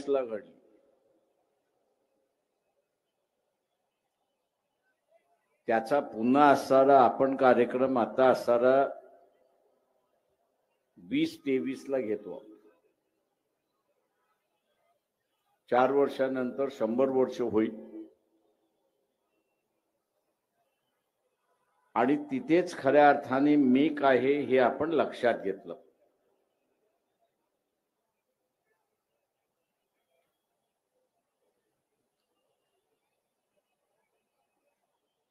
ला घडली. त्याचा पुन्हा असणारा आपण कार्यक्रम आता असणारा 2023 ला घेतो. 4 वर्षानंतर 100 वर्ष होईल आणि तिथेच खऱ्या अर्थाने मी काय हे आपण लक्षात घेतलं.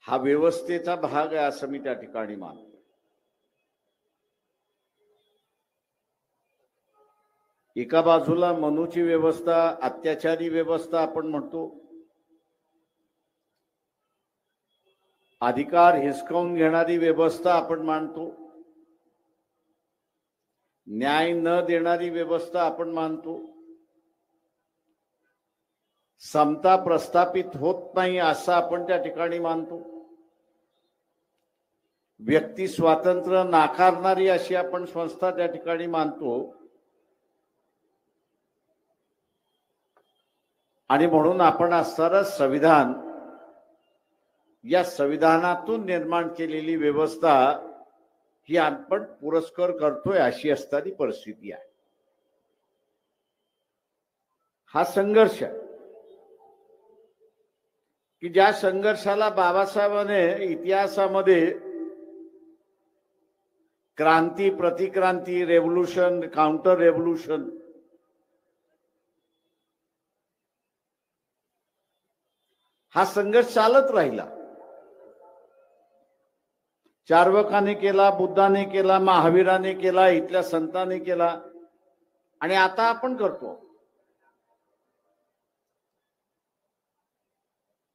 हा व्यवस्थेचा भाग आहे असं मी त्या ठिकाणी मानतो. एका बाजूला मनूची व्यवस्था, अत्याचारी व्यवस्था आपण म्हणतो, अधिकार हिसकावून घेणारी व्यवस्था आपण मानतो, न्याय न देणारी व्यवस्था आपण मानतो, समता प्रस्थापित होत नाही असं आपण त्या ठिकाणी मानतो, व्यक्ती स्वातंत्र्य नाकारणारी अशी आपण संस्था त्या ठिकाणी मानतो. आणि म्हणून आपण असणारं संविधान, या संविधानातून निर्माण केलेली व्यवस्था ही आपण पुरस्कार करतोय अशी असणारी परिस्थिती आहे. हा संघर्ष की ज्या संघर्षाला बाबासाहेबांनी इतिहासामध्ये क्रांती, प्रतिक्रांती, रेव्होल्यूशन, काउंटर रेव्होल्यूशन हा संघर्ष चालत राहिला. चार्वकाने केला, बुद्धाने केला, महावीराने केला, इथल्या संतांनी केला आणि आता आपण करतो.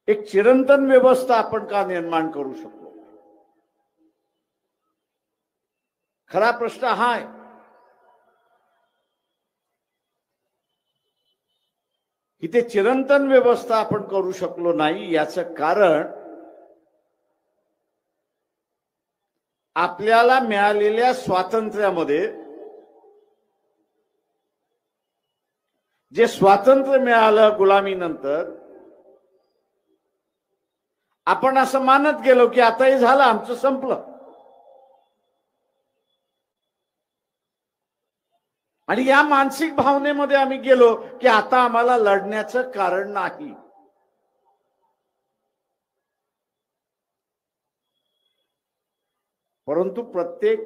एक चिरंतन व्यवस्था आपण का निर्माण करू शकतो? खरा प्रश्न हा आहे. इथे चिरंतन व्यवस्था आपण करू शकलो नाही याचं कारण आपल्याला मिळालेल्या स्वातंत्र्यामध्ये जे स्वातंत्र्य मिळालं गुलामीनंतर, आपण असं मानत गेलो की आता हे झालं, आमचं संपलं. आणि या मानसिक भावनेमध्ये आम्ही गेलो की आता आम्हाला लढण्याचं कारण नाही. परंतु प्रत्येक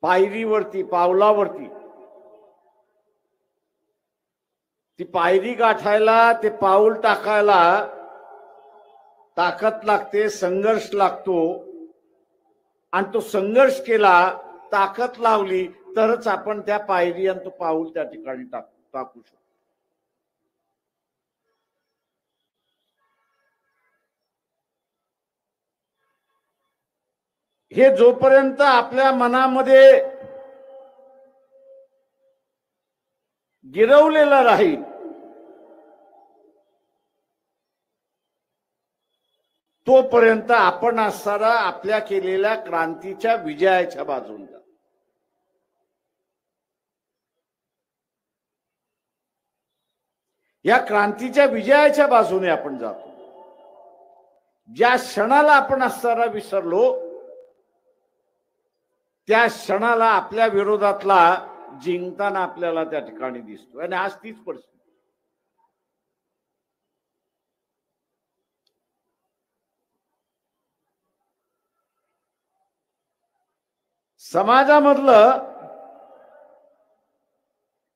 पायरीवरती, पावलावरती, ती पायरी गाठायला, ते पाऊल टाकायला ताकद लागते, संघर्ष लागतो. आणि तो संघर्ष केला, ताकद लावली तरच आपण त्या पायरी आणि तो पाऊल त्या ठिकाणी टाकू शकतो. हे जोपर्यंत आपल्या मनामध्ये गिरवलेलं राहील, तोपर्यंत आपण असणारा आपल्या केलेल्या क्रांतीच्या विजयाच्या बाजूने जा. या क्रांतीच्या विजयाच्या बाजूने आपण जातो. ज्या क्षणाला आपण असणारा विसरलो, त्या क्षणाला आपल्या विरोधातला जिंकताना आपल्याला त्या ठिकाणी दिसतो. आणि आज तीच परिस्थिती. समाजामधलं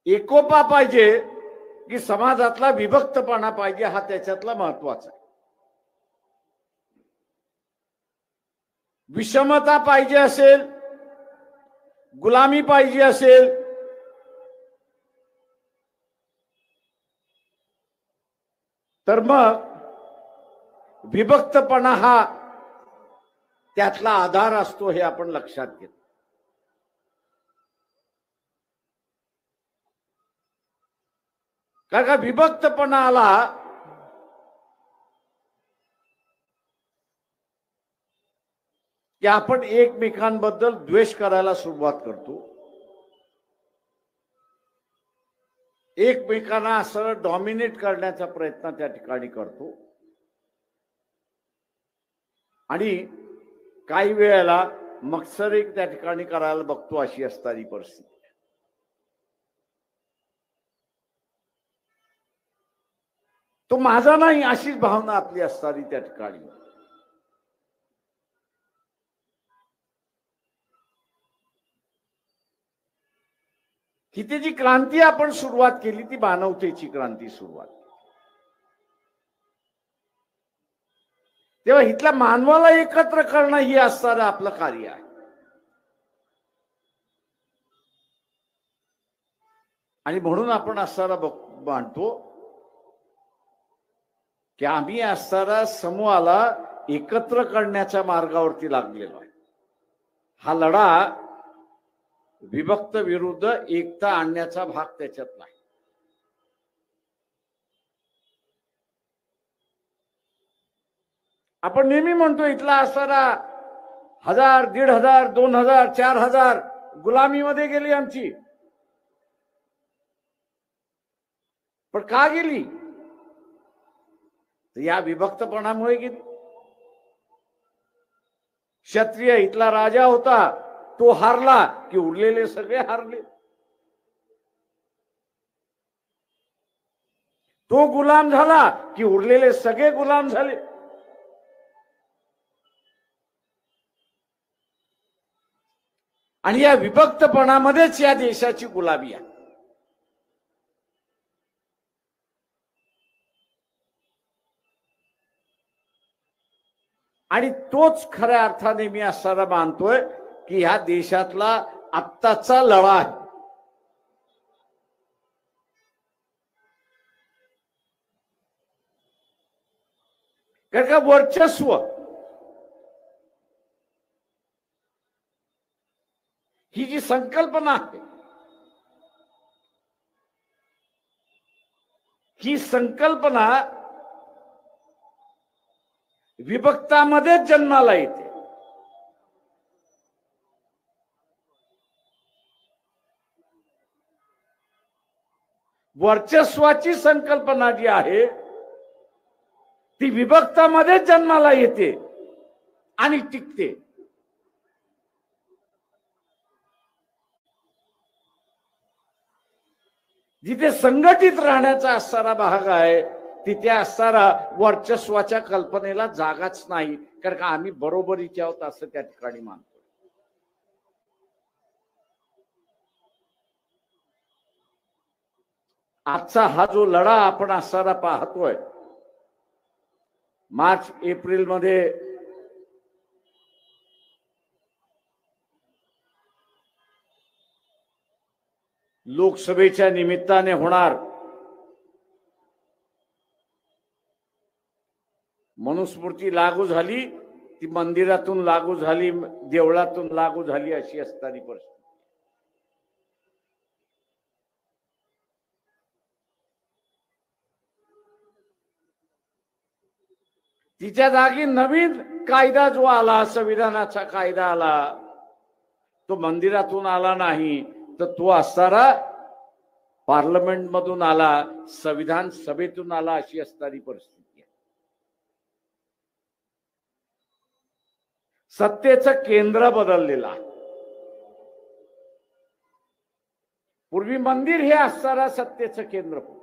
एकोपा पाहिजे की समाजातला विभक्तपणा पाहिजे, हा त्याच्यातला महत्वाचा आहे. विषमता पाहिजे असेल, गुलामी पाहिजे असेल, तर मग विभक्तपणा हा त्यातला आधार असतो, हे आपण लक्षात घेतो. कारण का विभक्तपणा आला की आपण एकमेकांबद्दल द्वेष करायला सुरुवात करतो. एकमेकांना असं डॉमिनेट करण्याचा प्रयत्न त्या ठिकाणी करतो आणि काही वेळेला मत्सर त्या ठिकाणी करायला बघतो, अशी असणारी परिस्थिती. तो माझा नाही अशीच भावना आपली असणारी त्या ठिकाणी. ही जी क्रांती आपण सुरुवात केली ती मानवतेची क्रांती सुरुवात. तेव्हा इथल्या मानवाला एकत्र करणं ही असणारं आपलं कार्य आहे. आणि म्हणून आपण असणारा मानतो की आम्ही असणारा समूहाला एकत्र करण्याच्या मार्गावरती लागलेलो आहे. हा लढा विभक्त विरुद्ध एकता आणण्याचा भाग त्याच्यातला आहे. आपण नेहमी म्हणतो इथला असणारा 1000, 1500, 2000, 4000 गुलामीमध्ये गेली आमची. पण का गेली? या विभक्तपणामुळे गेली. क्षत्रिय इथला राजा होता, तो हारला की उरलेले सगळे हारले. तो गुलाम झाला की उरलेले सगळे गुलाम झाले. आणि या विभक्तपणामध्येच या देशाची गुलामी आहे. आणि तोच खऱ्या अर्थाने मी असणारा मानतोय की ह्या देशातला आत्ताचा लढा आहे. कारण का वर्चस्व ही जी संकल्पना आहे, ही संकल्पना विभक्तामध्येच जन्माला येते. वर्चस्वाची संकल्पना जी आहे ती विभक्तामध्येच जन्माला येते आणि टिकते. जिथे संघटित राहण्याचा असणारा भाग आहे तिथे असणारा वर्चस्वाच्या कल्पनेला जागाच नाही. कारण का आम्ही बरोबरीचे आहोत असं त्या ठिकाणी मानतो. आजचा हा जो लढा आपण असणारा पाहतोय, मार्च एप्रिल मध्ये लोकसभेच्या निमित्ताने होणार, मनुस्मृती लागू झाली, ती मंदिरातून लागू झाली, देवळातून लागू झाली, अशी असणारी परिस्थिती. तिच्या जागी नवीन कायदा जो आला, संविधानाचा कायदा आला, तो मंदिरातून आला नाही, तर तो असणारा पार्लमेंट मधून आला, संविधान सभेतून आला, अशी असणारी परिस्थिती आहे. सत्तेचं केंद्र बदललेलं आहे. पूर्वी मंदिर हे असणारा सत्तेचं केंद्र होतं.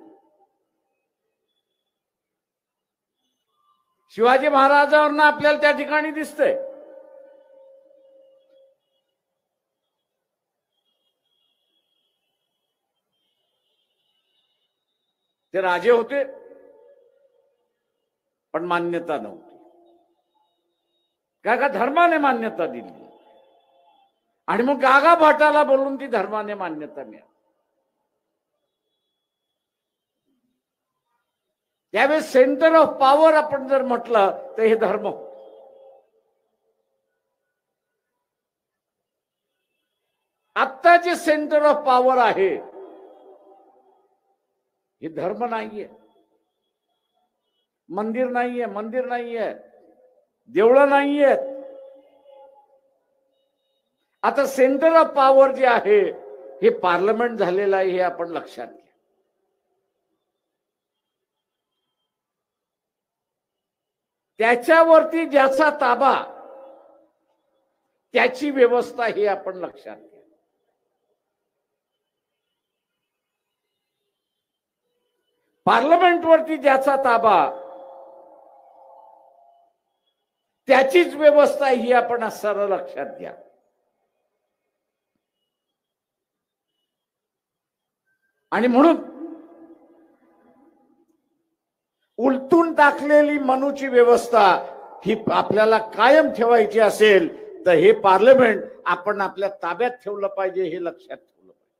शिवाजी महाराजांना आपल्याला त्या ठिकाणी दिसतंय. ते राजे होते पण मान्यता नव्हती. का धर्माने मान्यता दिली आणि मग गागा भटाला बोलून ती धर्माने मान्यता मिळाली. त्यावेळेस सेंटर ऑफ पॉवर आपण जर म्हटलं तर हे धर्म. आत्ता जे सेंटर ऑफ पॉवर आहे हे धर्म नाहीये, मंदिर नाहीये, मंदिर नाहीये, देवळं नाहीयेत. आता सेंटर ऑफ पॉवर जे आहे हे पार्लमेंट झालेलं आहे, हे आपण लक्षात घ्या. त्याच्यावरती ज्याचा ताबा त्याची व्यवस्था ही आपण लक्षात घ्या. पार्लमेंटवरती ज्याचा ताबा त्याचीच व्यवस्था ही आपण सरळ लक्षात घ्या. आणि म्हणून उलटून टाकलेली मनूची व्यवस्था ही आपल्याला कायम ठेवायची असेल तर हे पार्लमेंट आपण आपल्या ताब्यात ठेवलं पाहिजे, हे लक्षात ठेवलं पाहिजे.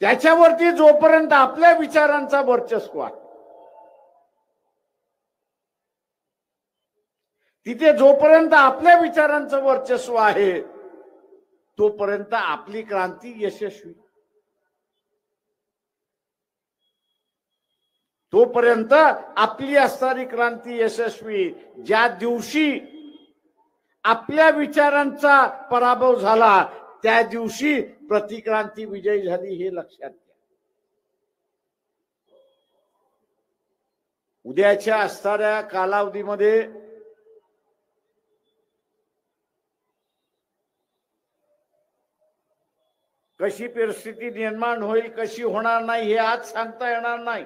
त्याच्यावरती जोपर्यंत आपल्या विचारांचा वर्चस्व आहे, तिथे जोपर्यंत आपल्या विचारांचं वर्चस्व आहे तोपर्यंत आपली क्रांती यशस्वी, तोपर्यंत आपली असणारी क्रांती यशस्वी. ज्या दिवशी आपल्या विचारांचा पराभव झाला त्या दिवशी प्रतिक्रांती विजयी झाली, हे लक्षात घ्या. उद्याच्या असणाऱ्या कालावधीमध्ये कशी परिस्थिती निर्माण होईल, कशी होणार नाही, हे आज सांगता येणार नाही.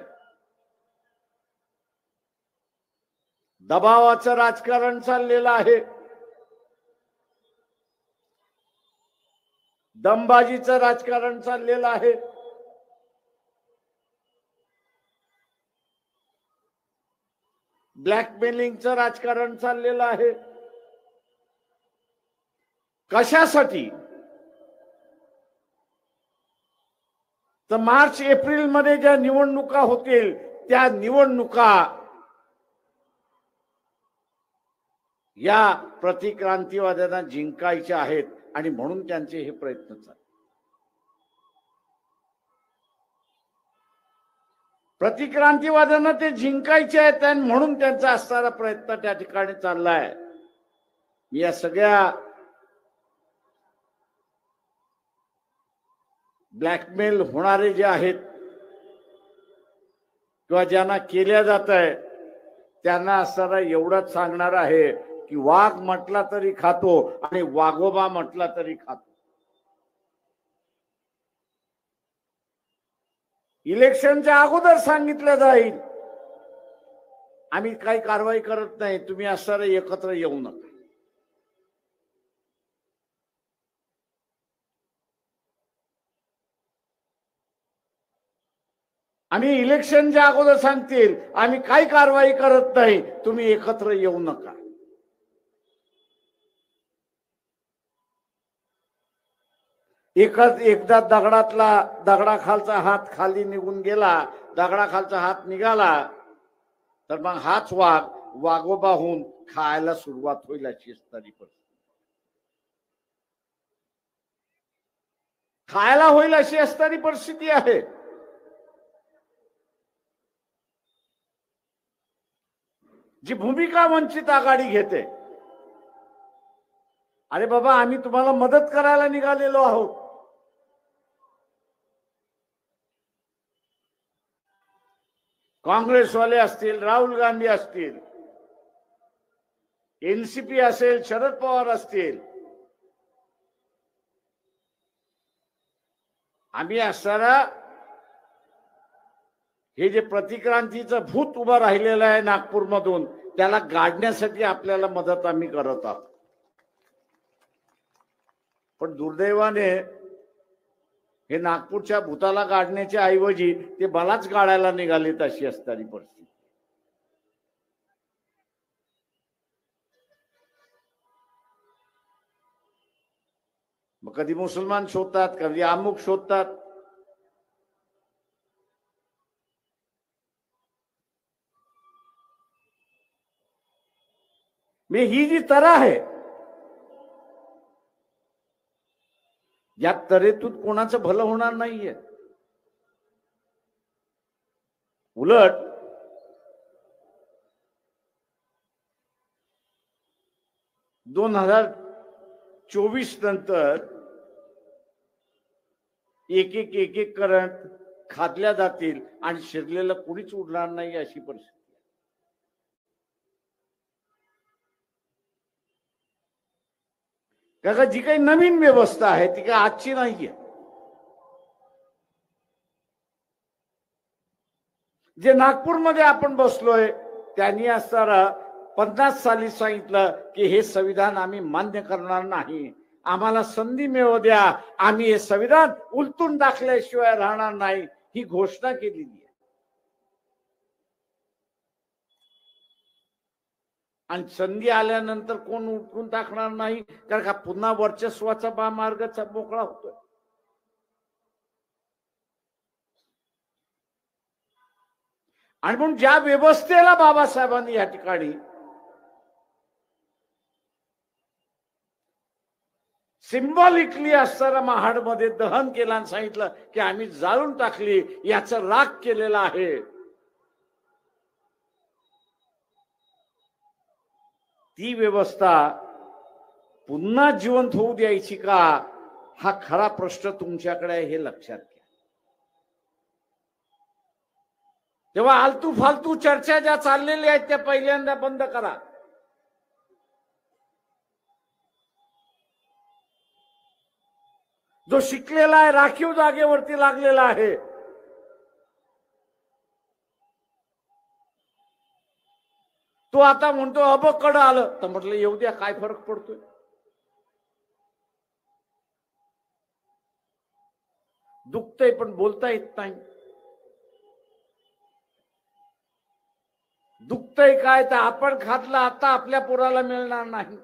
दबावाचं राजकारण चाललेलं आहे, दमबाजीचं राजकारण चाललेलं आहे, ब्लॅकमेलिंगचं राजकारण चाललेलं आहे. कशासाठी? तर मार्च एप्रिल मध्ये ज्या निवडणुका होतील त्या निवडणुका या प्रतिक्रांतीवाद्यांना जिंकायच्या आहेत आणि म्हणून त्यांचे हे प्रयत्न चालले. प्रतिक्रांतीवाद्यांना ते जिंकायचे आहेत आणि म्हणून त्यांचा असणारा प्रयत्न त्या ठिकाणी चाललाय. मी या सगळ्या ब्लॅकमेल होणारे जे आहेत किंवा ज्यांना केल्या जात आहे त्यांना असणारा एवढंच सांगणार आहे की वाघ म्हटला तरी खातो आणि वाघोबा म्हटला तरी खातो. इलेक्शनच्या अगोदर सांगितलं जाईल आम्ही काही कारवाई करत नाही, तुम्ही असणारे एकत्र येऊ नका. आम्ही इलेक्शनच्या अगोदर सांगतील आम्ही काही कारवाई करत नाही, तुम्ही एकत्र येऊ नका. एकदा दगडाखालचा हात खाली निघून गेला, दगडाखालचा हात निघाला तर मग हाच वाघ वाघोबा होऊन खायला सुरुवात होईल अशी असणारी परिस्थिती, खायला होईल अशी असणारी परिस्थिती आहे. जी भूमिका वंचित आघाडी घेते, अरे बाबा आम्ही तुम्हाला मदत करायला निघालेलो आहोत, काँग्रेसवाले असतील, राहुल गांधी असतील, एनसीपी असेल, शरद पवार असतील, आम्ही असणारा हे जे प्रतिक्रांतीचं भूत उभं राहिलेलं आहे नागपूरमधून त्याला गाडण्यासाठी आपल्याला मदत आम्ही करत आहोत. पण दुर्दैवाने हे नागपूरच्या भूताला गाडण्याच्या ऐवजी ते मलाच गाडायला निघालेत अशी असणारी परिस्थिती. मग कधी मुसलमान शोधतात, कधी अमुक शोधतात. मी ही जी तरा आहे या तरेतून कोणाचं भलं होणार नाहीये. उलट दोन 2024 नंतर एक एक करत खादल्या जातील आणि शिरलेलं कुणीच उरणार नाही अशी परिस्थिती. का जी काही नवीन व्यवस्था आहे ती काही आजची नाहीये. जे नागपूरमध्ये आपण बसलोय त्यांनी असताना 50 साली सांगितलं की हे संविधान आम्ही मान्य करणार नाही, आम्हाला संधी मिळू द्या, आम्ही हे संविधान उलटून टाकल्याशिवाय राहणार नाही, ही घोषणा केलेली आहे. आणि संधी आल्यानंतर कोण उलटून टाकणार नाही, कारण का पुन्हा वर्चस्वाचा मार्ग मोकळा होतोय. आणि म्हणून ज्या व्यवस्थेला बाबासाहेबांनी या ठिकाणी सिंबॉलिकली असताना महाडमध्ये दहन केलं आणि सांगितलं की आम्ही जाळून टाकली, याचा राग केलेला आहे, ती व्यवस्था पुन्हा जिवंत होऊ द्यायची का, हा खरा प्रश्न तुमच्याकडे आहे, हे लक्षात घ्या. तेव्हा आलतू फालतू चर्चा ज्या चाललेल्या आहेत त्या पहिल्यांदा बंद करा. जो शिकलेला आहे, राखीव जागेवरती लागलेला आहे, तो आता म्हणतो अबकड आलं, तर म्हटलं येऊ द्या, काय फरक पडतोय. दुखतंय पण बोलता येत नाही. दुखतंय काय तर आपण खातलं आता आपल्या पोराला मिळणार नाही.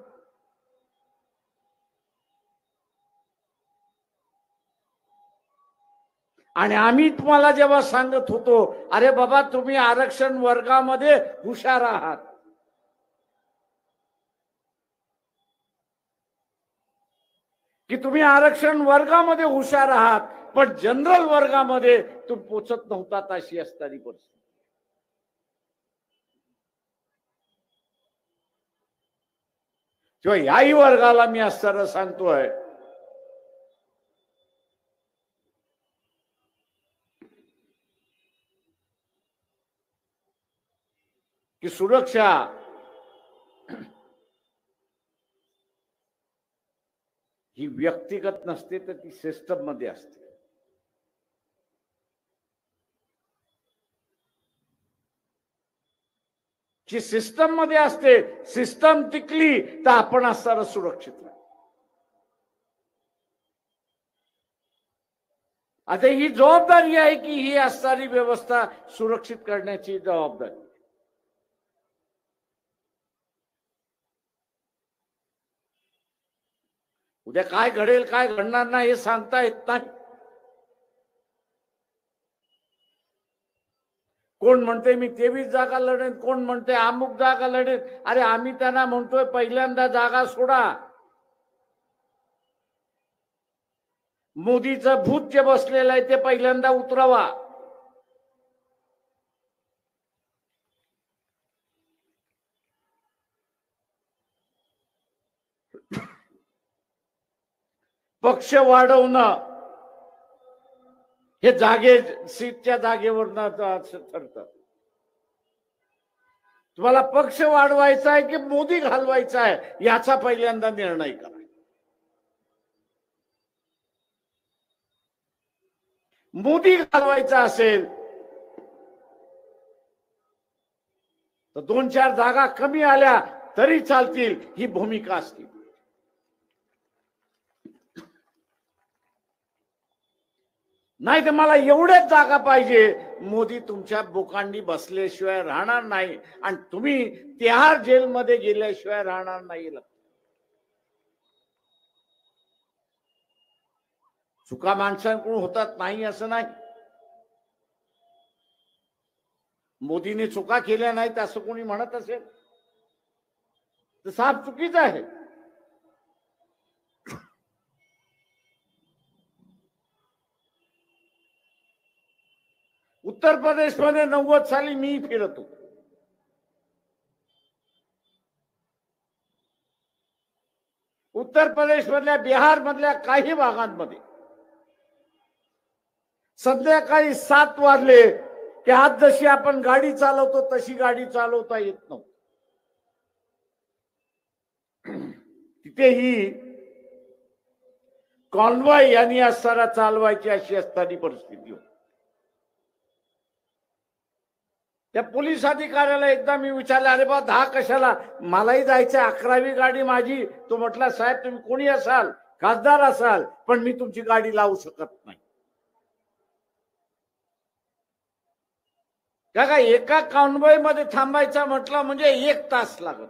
आणि आम्ही तुम्हाला जेव्हा सांगत होतो, अरे बाबा तुम्ही आरक्षण वर्गामध्ये हुशार आहात, की तुम्ही आरक्षण वर्गामध्ये हुशार आहात, पण जनरल वर्गामध्ये तुम्ही पोचत नव्हतात, अशी असणारी परिस्थिती. किंवा याही वर्गाला मी असताना सांगतोय की सुरक्षा ही व्यक्तिगत नसते, तर ती सिस्टम मध्ये असते. जी सिस्टम मध्ये असते, सिस्टम टिकली तर आपण असताना सुरक्षित राहतो. आता ही जबाबदारी आहे की ही असणारी व्यवस्था सुरक्षित करण्याची जबाबदारी. उद्या काय घडेल काय घडणार नाही हे सांगता येत नाही. कोण म्हणते मी 23 जागा लढेन, कोण म्हणते अमुक जागा लढेन. अरे आम्ही त्यांना म्हणतोय पहिल्यांदा जागा सोडा. मोदीचं भूत जे बसलेलं आहे ते पहिल्यांदा उतरवा. पक्ष वाढवणं हे सीटच्या जागेवरनं ठरतं. तुम्हाला पक्ष वाढवायचा आहे की मोदी घालवायचा आहे याचा पहिल्यांदा निर्णय करा. मोदी घालवायचा असेल तर 2-4 जागा कमी आल्या तरी चालतील, ही भूमिका असते. नाही तर मला एवढ्याच जागा पाहिजे, मोदी तुमच्या बोकांडी बसल्याशिवाय राहणार नाही आणि तुम्ही तिहार जेलमध्ये गेल्याशिवाय राहणार नाही. चुका माणसांकडून होतात नाही असं नाही. मोदीने चुका केल्या नाहीत असं कोणी म्हणत असेल तर साफ चुकीचं आहे. उत्तर प्रदेशमध्ये 90 साली मी फिरत होतो. उत्तर प्रदेश मधल्या, बिहार मधल्या काही भागांमध्ये संध्याकाळी 7 वाजले की आज जशी आपण गाडी चालवतो तशी गाडी चालवता येत नव्हती. तिथेही कॉन्वॉय यांनी असताना चालवायची अशी असताना परिस्थिती होती. त्या पोलीस अधिकाऱ्याला एकदा मी विचारलं, अरे बा 10 कशाला, मलाही जायचं 11वी गाडी माझी. तो म्हटला, साहेब तुम्ही कोणी असाल, खासदार असाल, पण मी तुमची गाडी लावू शकत नाही. का एका कॉन्वॉय मध्ये थांबायचा म्हटलं म्हणजे 1 तास लागत.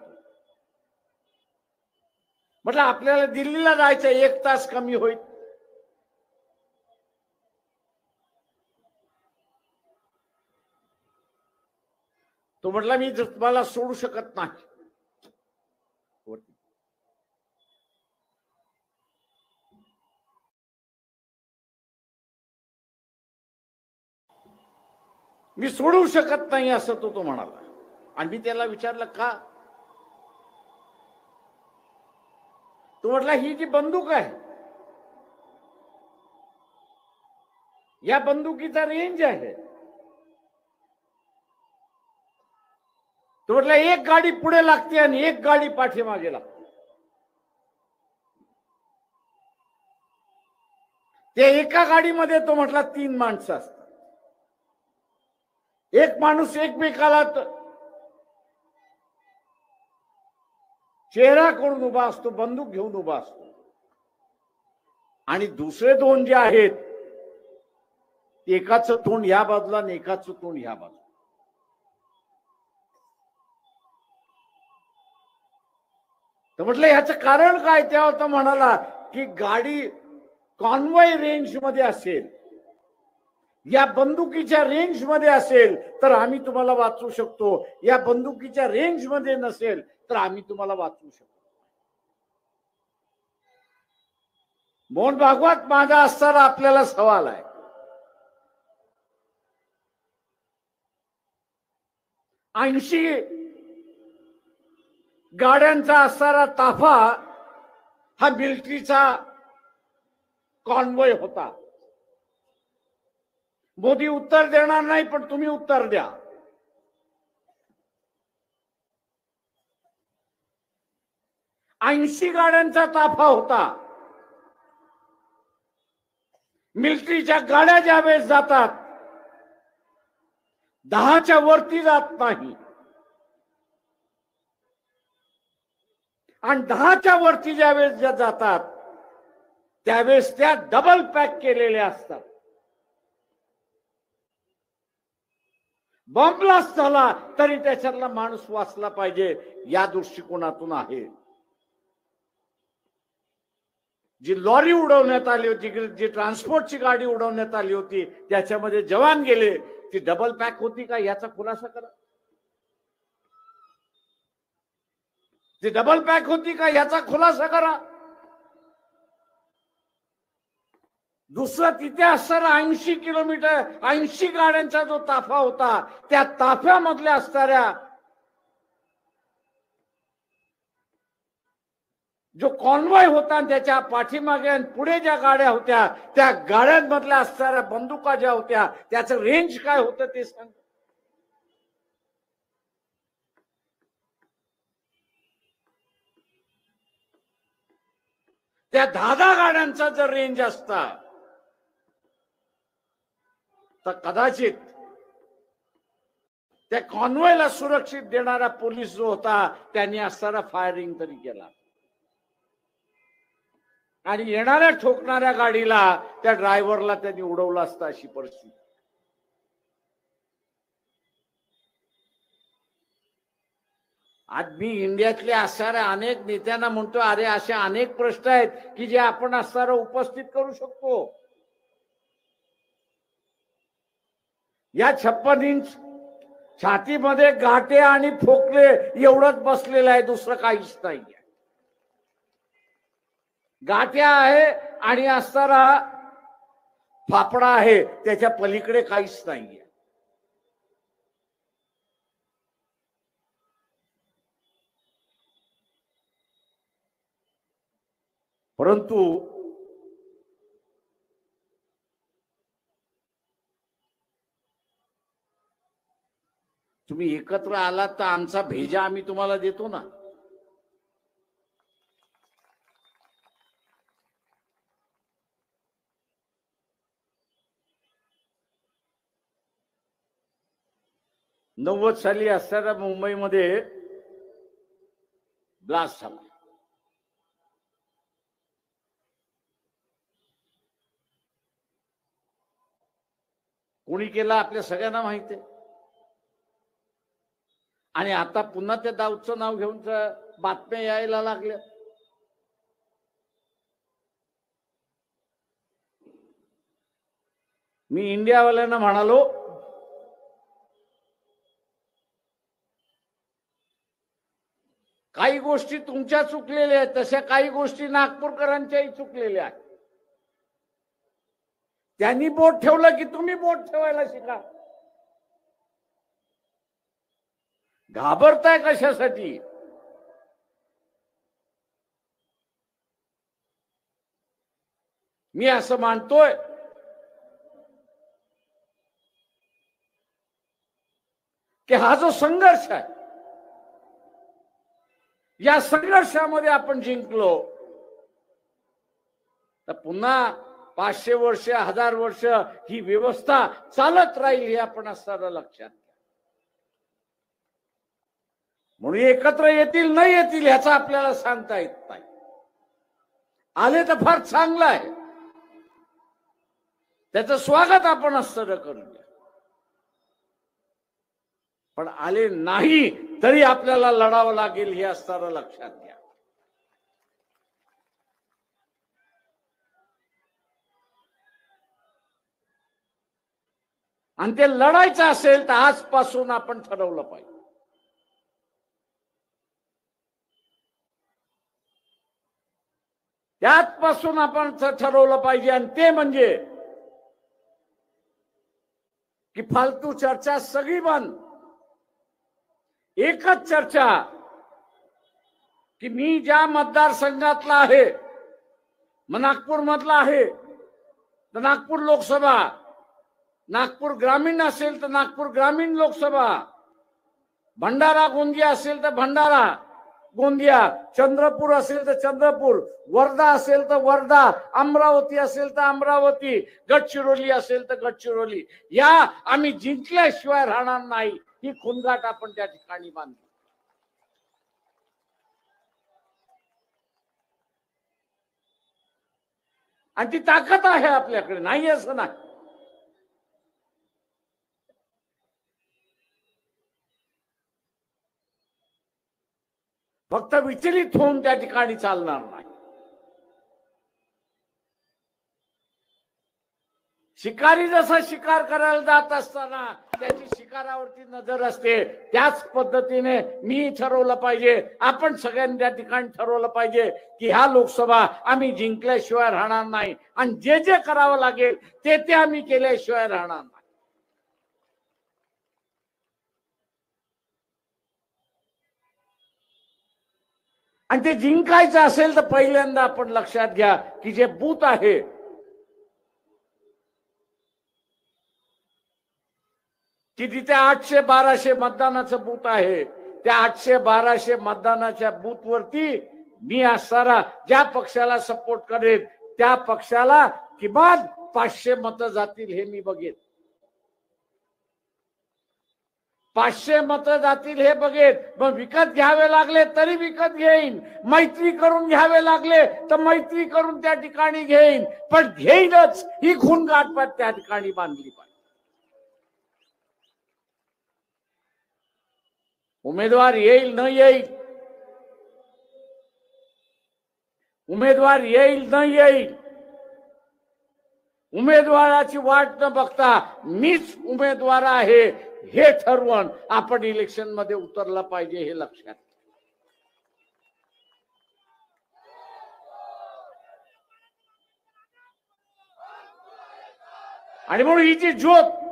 म्हटलं आपल्याला दिल्लीला जायचं 1 तास कमी होईल. तो म्हटला मी तुम्हाला सोडू शकत नाही. मी सोडू शकत नाही असं तो म्हणाला. आणि मी त्याला विचारलं का. तो म्हटला ही जी बंदूक आहे, या बंदुकीचा रेंज आहे. तो म्हटला 1 गाडी पुढे लागते आणि 1 गाडी पाठीमागे लागते. ते एका गाडीमध्ये तो म्हटला 3 माणसं असतात. एक माणूस एकमेकाला चेहरा करून उभा असतो, बंदूक घेऊन उभा असतो. आणि दुसरे 2 जे आहेत, एकाचं तोंड ह्या बाजूला आणि एकाचं तोंड ह्या बाजूला. तर म्हटलं ह्याचं कारण काय. तेव्हा तो म्हणाला की गाडी कॉन्वॉय रेंज मध्ये असेल, या बंदुकीच्या रेंज मध्ये असेल तर आम्ही तुम्हाला वाचवू शकतो, या बंदुकीच्या रेंज मध्ये नसेल तर आम्ही तुम्हाला वाचवू शकतो. मोहन भागवत माझा असताना आपल्याला सवाल आहे, 80 गाड्यांचा असणारा ताफा हा मिलिटरीचा कॉन्वॉय होता. मोदी उत्तर देणार नाही, पण तुम्ही उत्तर द्या. ऐंशी गाड्यांचा ताफा होता. मिलिटरीच्या गाड्या ज्यावेळेस जातात 10च्या वरती जात नाही, आणि 10च्या वरती ज्यावेळेस जातात त्यावेळेस त्या डबल पॅक केलेल्या असतात. बॉम्ब ब्लास्ट झाला तरी त्याच्यातला माणूस वाचला पाहिजे, या दृष्टिकोनातून आहे. जी लॉरी उडवण्यात आली होती, जी ट्रान्सपोर्टची गाडी उडवण्यात आली होती, त्याच्यामध्ये जवान गेले, ती डबल पॅक होती का याचा खुलासा करा. ती डबल पॅक होती का याचा खुलासा करा. दुसरं तिथे असणारा 80 किलोमीटर 80 गाड्यांचा जो ताफा होता, त्या ताफ्यामधल्या असणाऱ्या जो कॉन्वॉय होता त्याच्या पाठीमागे आणि पुढे ज्या गाड्या होत्या त्या गाड्यांमधल्या असणाऱ्या बंदुका ज्या होत्या त्याचं रेंज काय होतं ते सांग. त्या 10 गाड्यांचा जर रेंज असता तर कदाचित त्या कॉन्वॉयला सुरक्षित देणारा पोलीस जो होता त्यांनी असताना फायरिंग तरी केला, आणि येणाऱ्या ठोकणाऱ्या गाडीला त्या ड्रायव्हरला त्यांनी उडवलं असतं, अशी परिस्थिती. आज मी इंडियातल्या असणाऱ्या अनेक नेत्यांना म्हणतो, अरे असे अनेक प्रश्न आहेत की जे आपण असणारा उपस्थित करू शकतो. या 56 इंच छातीमध्ये गाठे आणि फोकले एवढंच बसलेलं आहे, दुसरं काहीच नाही. गाठ्या आहे आणि असणारा फापडा आहे, त्याच्या पलीकडे काहीच नाहीये. परंतु तुम्ही एकत्र आलात तर आमचा भेजा आम्ही तुम्हाला देतो ना. साली असताना मुंबईमध्ये ब्लास्ट झाला. कोणी केला आपल्या सगळ्यांना माहिती आहे. आणि आता पुन्हा त्या दाऊदचं नाव घेऊन बातम्या यायला लागल्या. मी इंडियावाल्यांना म्हणालो, काही गोष्टी तुमच्या चुकलेल्या आहेत, तशा काही गोष्टी नागपूरकरांच्याही चुकलेल्या आहेत. त्यांनी बोट ठेवलं की तुम्ही बोट ठेवायला शिका. घाबरताय कशासाठी? मी असं मानतोय की हा जो संघर्ष आहे, या संघर्षामध्ये आपण जिंकलो तर पुन्हा 500 वर्ष 1000 वर्ष ही व्यवस्था चालत राहील हे आपण असताना लक्षात घ्या. म्हणून एकत्र येतील नाही येतील ह्याचा आपल्याला सांगता येत नाही. आले तर फार चांगलं आहे, त्याचं स्वागत आपण असताना करूया. पण आले नाही तरी आपल्याला लढावं लागेल हे असताना लक्षात घ्या. आणि ते लढायचं असेल तर आजपासून आपण ठरवलं पाहिजे. त्याचपासून आपण ठरवलं पाहिजे. आणि ते म्हणजे की फालतू चर्चा सगळी बंद. एकच चर्चा की मी ज्या मतदारसंघातला आहे, नागपूर मधला आहे तर नागपूर लोकसभा, नागपूर ग्रामीण असेल तर नागपूर ग्रामीण लोकसभा, भंडारा गोंदिया असेल तर भंडारा गोंदिया, चंद्रपूर असेल तर चंद्रपूर, वर्धा असेल तर वर्धा, अमरावती असेल तर अमरावती, गडचिरोली असेल तर गडचिरोली, या आम्ही जिंकल्याशिवाय राहणार नाही ही खुणगाट आपण त्या ठिकाणी बांधली. आणि ती ताकद आहे आपल्याकडे, नाही असं नाही. फक्त विचलित होऊन त्या ठिकाणी चालणार नाही. शिकारी जसा शिकार करायला जात असताना त्याची शिकारावरती नजर असते, त्याच पद्धतीने मी ठरवलं पाहिजे, आपण सगळ्यांनी त्या ठिकाणी ठरवलं पाहिजे की ह्या लोकसभा आम्ही जिंकल्याशिवाय राहणार नाही. आणि जे जे करावं लागेल ते आम्ही केल्याशिवाय राहणार नाही. आणि ते जिंकायचं असेल तर पहिल्यांदा आपण लक्षात घ्या की जे बूथ आहे की तिथे 800-1200 मतदानाचं बूथ आहे, त्या 800-1200 मतदानाच्या बूथ वरती मी असताना ज्या पक्षाला सपोर्ट करेन त्या पक्षाला किमान 500 मतं जातील हे मी बघेन. 500 मतं जातील हे बघेन. मग विकत घ्यावे लागले तरी विकत घेईन, मैत्री करून घ्यावे लागले तर मैत्री करून त्या ठिकाणी घेईन, पण घेईनच ही खूणगाठ त्या ठिकाणी बांधली पाहिजे. उमेदवार येईल न येईल, उमेदवार येईल न येईल, उमेदवाराची वाट न बघता मीच उमेदवार आहे हे ठरवून आपण इलेक्शन मध्ये उतरला पाहिजे हे लक्षात. आणि म्हणून ही जी ज्योत